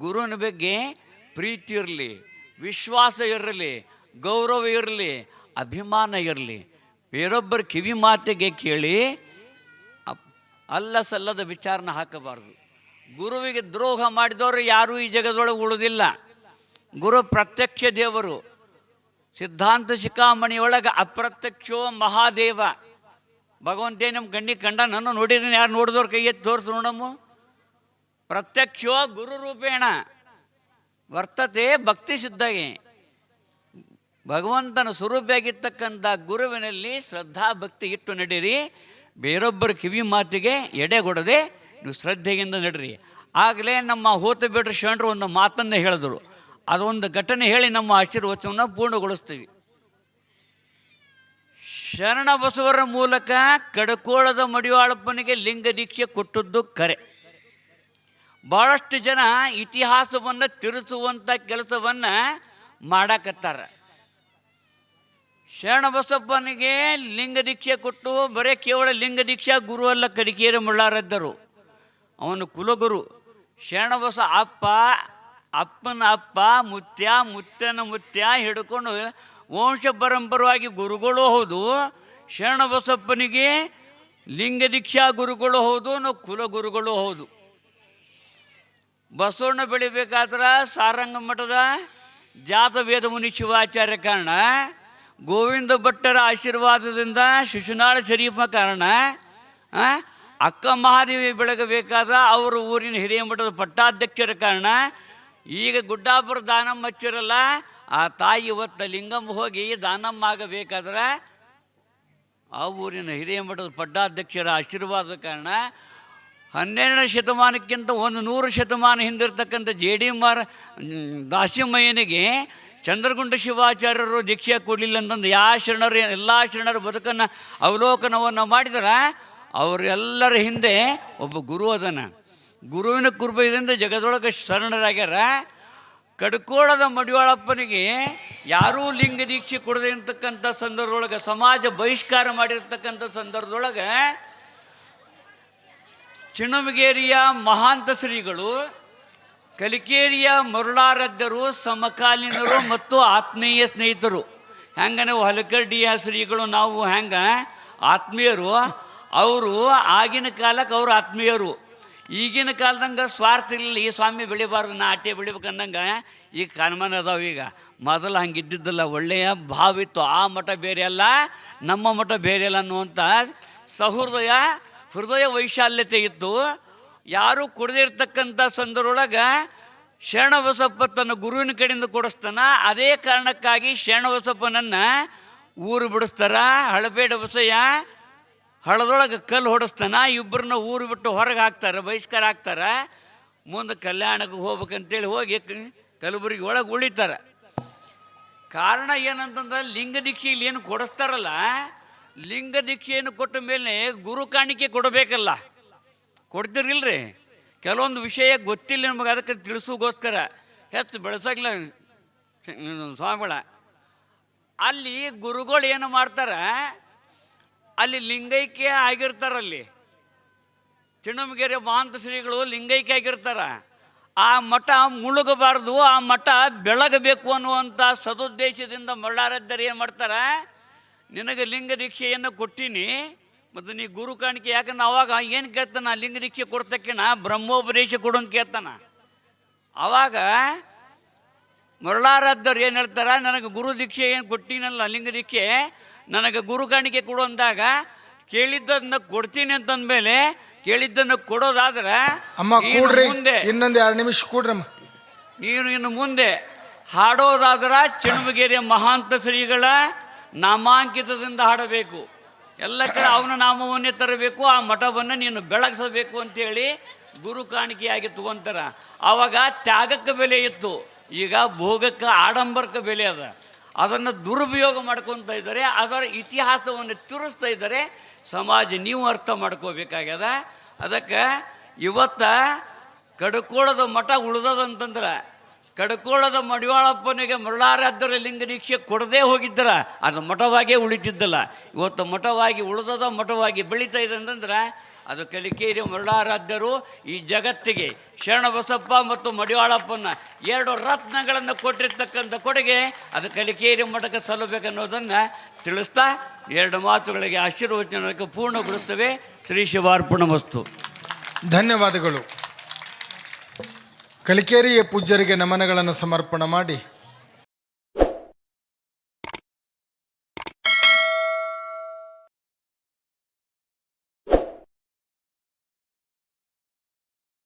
ಗುರುವಿನ ಬಗ್ಗೆ ಪ್ರೀತಿ ಇರಲಿ, ವಿಶ್ವಾಸ ಇರಲಿ, ಗೌರವ ಇರಲಿ, ಅಭಿಮಾನ ಇರಲಿ. ಬೇರೊಬ್ಬರ ಕಿವಿ ಮಾತಿಗೆ ಕೇಳಿ ಅಲ್ಲ ಸಲ್ಲದ ವಿಚಾರನ ಹಾಕಬಾರ್ದು. ಗುರುವಿಗೆ ದ್ರೋಹ ಮಾಡಿದವರು ಯಾರೂ ಈ ಜಗದೊಳಗೆ ಉಳಿದಿಲ್ಲ. ಗುರು ಪ್ರತ್ಯಕ್ಷ ದೇವರು. ಸಿದ್ಧಾಂತ ಶಿಖಾಮಣಿಯೊಳಗೆ ಅಪ್ರತ್ಯಕ್ಷೋ ಮಹಾದೇವ. ಭಗವಂತೇ ನಮ್ಮ ಕಣ್ಣಿಗೆ ಕಂಡ ನನ್ನ ನೋಡಿದ್ರೆ ಯಾರು ನೋಡಿದವ್ರು ಕೈ ಎತ್ತಿ ತೋರಿಸಿ ನೋಡಮ್ಮ. ಪ್ರತ್ಯಕ್ಷೋ ಗುರು ರೂಪೇಣ ವರ್ತತೆ ಭಕ್ತಿ ಸಿದ್ಧಾಗೆ. ಭಗವಂತನ ಸ್ವರೂಪಿಯಾಗಿರ್ತಕ್ಕಂಥ ಗುರುವಿನಲ್ಲಿ ಶ್ರದ್ಧಾ ಭಕ್ತಿ ಇಟ್ಟು ನಡೀರಿ. ಬೇರೊಬ್ಬರ ಕಿವಿ ಮಾತಿಗೆ ಎಡೆಗೊಡದೆ ನೀವು ಶ್ರದ್ಧೆಯಿಂದ ನಡ್ರಿ. ಆಗಲೇ ನಮ್ಮ ಹೋತ ಬಿಡ್ರಿ ಶರಣರು ಒಂದು ಮಾತನ್ನು ಹೇಳಿದ್ರು. ಅದೊಂದು ಘಟನೆ ಹೇಳಿ ನಮ್ಮ ಆಶೀರ್ವಚನವನ್ನು ಪೂರ್ಣಗೊಳಿಸ್ತೀವಿ. ಶರಣ ಬಸವರ ಮೂಲಕ ಕಡಕೋಳದ ಮಡಿವಾಳಪ್ಪನಿಗೆ ಲಿಂಗ ದೀಕ್ಷೆ ಕೊಟ್ಟದ್ದು ಕರೆ. ಭಾಳಷ್ಟು ಜನ ಇತಿಹಾಸವನ್ನು ತಿರುಚುವಂಥ ಕೆಲಸವನ್ನು ಮಾಡಕತ್ತಾರ. ಶರಣ ಬಸಪ್ಪನಿಗೆ ಲಿಂಗ ದೀಕ್ಷೆ ಕೊಟ್ಟು ಬರೀ ಕೇವಲ ಲಿಂಗ ದೀಕ್ಷಾ ಗುರು ಅಲ್ಲ, ಕಡಿಕೇರಿ ಮುಳ್ಳಾರದ್ದರು ಅವನು ಕುಲಗುರು. ಶರಣಬಸ ಅಪ್ಪ, ಅಪ್ಪನ ಅಪ್ಪ, ಮುತ್ಯ, ಮುತ್ಯನ ಮುತ್ಯ ಹಿಡ್ಕೊಂಡು ವಂಶ ಪರಂಪರವಾಗಿ ಗುರುಗಳು ಹೌದು. ಶರಣಬಸಪ್ಪನಿಗೆ ಲಿಂಗ ದೀಕ್ಷಾ ಗುರುಗಳು ಹೌದು, ನಾವು ಕುಲಗುರುಗಳು ಹೌದು. ಬಸವಣ್ಣ ಬೆಳಿಬೇಕಾದ್ರೆ ಸಾರಂಗ ಮಠದ ಜಾತ ವೇದ ಮುನಿ ಶಿವಾಚಾರ್ಯ ಕಾರಣ, ಗೋವಿಂದ ಭಟ್ಟರ ಆಶೀರ್ವಾದದಿಂದ ಶಿಶುನಾಳ ಶರೀಫ ಕಾರಣ, ಅಕ್ಕ ಮಹಾದೇವಿ ಬೆಳಗಬೇಕಾದ್ರೆ ಅವರು ಊರಿನ ಹಿರಿಯ ಮಠದ ಪಟ್ಟಾಧ್ಯಕ್ಷರ ಕಾರಣ, ಈಗ ಗುಡ್ಡಾಪುರ ದಾನಮ್ಮ ಹಚ್ಚಿರಲ್ಲ ಆ ತಾಯಿ ಇವತ್ತು ಲಿಂಗಮ್ಮ ಹೋಗಿ ದಾನಮ್ಮ ಆಗಬೇಕಾದ್ರೆ ಆ ಊರಿನ ಹಿರಿಯ ಮಠದ ಪಟ್ಟಾಧ್ಯಕ್ಷರ ಆಶೀರ್ವಾದದ ಕಾರಣ, 12ನೇ ಶತಮಾನಕ್ಕಿಂತ 100 ಶತಮಾನ ಹಿಂದಿರ್ತಕ್ಕಂಥ ಜೆ.ಡಿ. ದಾಸಿಮಯ್ಯನಿಗೆ ಚಂದ್ರಗುಂಡ ಶಿವಾಚಾರ್ಯರು ದೀಕ್ಷೆ ಕೊಡಲಿಲ್ಲ ಅಂತಂದು ಶರಣರು ಎಲ್ಲ ಶರಣರ ಬದುಕನ್ನು ಅವಲೋಕನವನ್ನು ಮಾಡಿದ್ರೆ ಅವರೆಲ್ಲರ ಹಿಂದೆ ಒಬ್ಬ ಗುರು ಅದನ. ಗುರುವಿನ ಕೃಪೆಯಿಂದ ಜಗದೊಳಗೆ ಶರಣರಾಗ್ಯಾರ. ಕಡ್ಕೋಳದ ಮಡಿವಾಳಪ್ಪನಿಗೆ ಯಾರೂ ಲಿಂಗ ದೀಕ್ಷೆ ಕೊಡದೆ ಇರ್ತಕ್ಕಂಥ ಸಂದರ್ಭದೊಳಗೆ, ಸಮಾಜ ಬಹಿಷ್ಕಾರ ಮಾಡಿರ್ತಕ್ಕಂಥ ಸಂದರ್ಭದೊಳಗೆ ಚಿಣಮಗೇರಿಯ ಮಹಾಂತ ಶ್ರೀಗಳು, ಕಲಿಕೇರಿಯ ಮರುಳಾರಾಧ್ಯರು, ಸಮಕಾಲೀನರು ಮತ್ತು ಆತ್ಮೀಯ ಸ್ನೇಹಿತರು. ಹೆಂಗೆ ನಾವು ಹಲಕಡ್ಡಿಯ ಶ್ರೀಗಳು ನಾವು ಹೆಂಗೆ ಆತ್ಮೀಯರು, ಅವರು ಆಗಿನ ಕಾಲಕ್ಕೆ ಅವರು ಆತ್ಮೀಯರು. ಈಗಿನ ಕಾಲದಂಗೆ ಸ್ವಾರ್ಥ ಇಲ್ಲ, ಈ ಸ್ವಾಮಿ ಬೆಳಿಬಾರ್ದು ನಾ ಆಟೆ ಬೆಳಿಬೇಕಂದಂಗೆ ಈಗ ಕಾನಮಾನ ಅದಾವ. ಈಗ ಮೊದಲು ಹಂಗೆ ಇದ್ದಿದ್ದಲ್ಲ, ಒಳ್ಳೆಯ ಭಾವಿತ್ತು. ಆ ಮಠ ಬೇರೆ ಅಲ್ಲ, ನಮ್ಮ ಮಠ ಬೇರೆ ಅಲ್ಲ ಅನ್ನುವಂಥ ಹೃದಯ ವೈಶಾಲ್ಯತೆ ಇತ್ತು. ಯಾರೂ ಕೊಡದಿರ್ತಕ್ಕಂಥ ಸಂದರ್ಭದೊಳಗೆ ಶರಣಬಸಪ್ಪ ತನ್ನ ಗುರುವಿನ ಕಡೆಯಿಂದ ಕೊಡಿಸ್ತಾನ. ಅದೇ ಕಾರಣಕ್ಕಾಗಿ ಶರಣಬಸಪ್ಪನನ್ನು ಊರು ಬಿಡಿಸ್ತಾರ. ಹಳಬೇಡ ಬಸಯ್ಯ ಹಳದೊಳಗೆ ಕಲ್ಲು ಹೊಡಿಸ್ತಾನ. ಇಬ್ಬರನ್ನ ಊರು ಬಿಟ್ಟು ಹೊರಗೆ ಹಾಕ್ತಾರೆ, ಬಹಿಷ್ಕಾರ ಹಾಕ್ತಾರೆ. ಮುಂದೆ ಕಲ್ಯಾಣಕ್ಕೆ ಹೋಗ್ಬೇಕಂತೇಳಿ ಹೋಗಿ ಕಲಬುರಗಿ ಒಳಗೆ ಉಳಿತಾರೆ. ಕಾರಣ ಏನಂತಂದ್ರೆ ಲಿಂಗ ದೀಕ್ಷೆಯಲ್ಲಿ ಏನು ಕೊಡಿಸ್ತಾರಲ್ಲ, ಲಿಂಗ ದೀಕ್ಷೆಯನ್ನು ಕೊಟ್ಟ ಮೇಲೆ ಗುರು ಕಾಣಿಕೆ ಕೊಡಬೇಕಲ್ಲ. ಕೊಡ್ತಿರ್ಲಿಲ್ರಿ. ಕೆಲವೊಂದು ವಿಷಯ ಗೊತ್ತಿಲ್ಲ ನಮಗೆ, ಅದಕ್ಕೆ ತಿಳಿಸೋಗೋಸ್ಕರ ಹೆಚ್ಚು ಬೆಳೆಸೋಕ್ಲ ಸ್ವಾಮಿಗಳ. ಅಲ್ಲಿ ಗುರುಗಳು ಏನು ಮಾಡ್ತಾರೆ, ಅಲ್ಲಿ ಲಿಂಗೈಕ್ಯ ಆಗಿರ್ತಾರಲ್ಲಿ. ಚಿಣಮಗೆರೆ ಮಹಾಂತ ಶ್ರೀಗಳು ಲಿಂಗೈಕ್ಯ ಆಗಿರ್ತಾರ. ಆ ಮಠ ಮುಳುಗಬಾರ್ದು, ಆ ಮಠ ಬೆಳಗಬೇಕು ಅನ್ನುವಂಥ ಸದುದ್ದೇಶದಿಂದ ಮರುಳಾರಾಧ್ಯರು ಏನು ಮಾಡ್ತಾರೆ, ನಿನಗೆ ಲಿಂಗ ದೀಕ್ಷೆಯನ್ನು ಕೊಟ್ಟೀನಿ ಮತ್ತು ನೀ ಗುರು ಕಾಣಿಕೆ. ಯಾಕಂದ್ರೆ ಅವಾಗ ಏನು ಕೇಳ್ತಾನ, ಲಿಂಗ ದೀಕ್ಷೆ ಕೊಡ್ತಕ್ಕೇನ ಬ್ರಹ್ಮೋಪದೇಶ ಕೊಡು ಅಂತ ಕೇಳ್ತಾನ. ಆವಾಗ ಮರುಳಾರಾಧ್ಯರು ಏನು ಹೇಳ್ತಾರೆ, ನನಗೆ ಗುರು ದೀಕ್ಷೆ ಏನು ಕೊಟ್ಟೀನಲ್ಲ ಲಿಂಗ ದೀಕ್ಷೆ, ನನಗೆ ಗುರು ಕಾಣಿಕೆ ಕೊಡು ಅಂದಾಗ ಕೇಳಿದ್ದನ್ನು ಕೊಡ್ತೀನಿ ಅಂತಂದ್ಮೇಲೆ ಕೇಳಿದ್ದನ್ನು ಕೊಡೋದಾದ್ರೆ ಮುಂದೆ ಇನ್ನೊಂದು 2 ನಿಮಿಷ ಕೊಡ್ರಮ್ಮ, ನೀನು ಇನ್ನು ಮುಂದೆ ಹಾಡೋದಾದ್ರೆ ಚಿಣಮಗೇರಿಯ ಮಹಾಂತ ಶ್ರೀಗಳ ನಾಮಾಂಕಿತದಿಂದ ಹಾಡಬೇಕು. ಎಲ್ಲ ಕಡೆ ಅವನ ನಾಮವನ್ನೇ ತರಬೇಕು, ಆ ಮಠವನ್ನು ನೀನು ಬೆಳಗಿಸಬೇಕು ಅಂತೇಳಿ ಗುರು ಕಾಣಿಕೆಯಾಗಿ ತಗೊಂತಾರ. ಆವಾಗ ತ್ಯಾಗಕ್ಕೆ ಬೆಲೆ ಇತ್ತು, ಈಗ ಭೋಗಕ್ಕೆ ಆಡಂಬರಕ್ಕೆ ಬೆಲೆ ಅದ. ಅದನ್ನು ದುರುಪಯೋಗ ಮಾಡ್ಕೊತಾ ಇದ್ದಾರೆ, ಅದರ ಇತಿಹಾಸವನ್ನು ತಿರುಸ್ತಾ ಇದ್ದಾರೆ. ಸಮಾಜ ನೀವು ಅರ್ಥ ಮಾಡ್ಕೋಬೇಕಾಗ್ಯದ. ಅದಕ್ಕೆ ಇವತ್ತು ಕಡ್ಕೋಳದ ಮಠ ಉಳ್ದದಂತಂದ್ರೆ, ಕಡ್ಕೋಳದ ಮಡಿವಾಳಪ್ಪನಿಗೆ ಮರುಳಾರಾಧ್ಯರ ಲಿಂಗ ದೀಕ್ಷೆ ಕೊಡದೇ ಹೋಗಿದ್ದರ ಅದು ಮಠವಾಗೇ ಉಳಿತಿದ್ದಲ್ಲ. ಇವತ್ತು ಮಠವಾಗಿ ಉಳಿದದ, ಮಠವಾಗಿ ಬೆಳೀತಾ ಇದೆ ಅಂತಂದ್ರೆ ಅದು ಕಲಿಕೇರಿ ಮರುಳಾರಾಧ್ಯರು ಈ ಜಗತ್ತಿಗೆ ಶರಣಬಸಪ್ಪ ಮತ್ತು ಮಡಿವಾಳಪ್ಪನ 2 ರತ್ನಗಳನ್ನು ಕೊಟ್ಟಿರ್ತಕ್ಕಂಥ ಕೊಡುಗೆ ಅದು ಕಲಿಕೇರಿ ಮಠಕ್ಕೆ ಸಲ್ಲಬೇಕನ್ನೋದನ್ನು ತಿಳಿಸ್ತಾ 2 ಮಾತುಗಳಿಗೆ ಆಶೀರ್ವಚನಕ್ಕೆ ಪೂರ್ಣಗೊಳ್ಳುತ್ತವೆ. ಶ್ರೀ ಶಿವಾರ್ಪಣಮಸ್ತು. ಧನ್ಯವಾದಗಳು. ಕಲಿಕೇರಿಯ ಪೂಜ್ಯರಿಗೆ ನಮನಗಳನ್ನು ಸಮರ್ಪಣೆ ಮಾಡಿ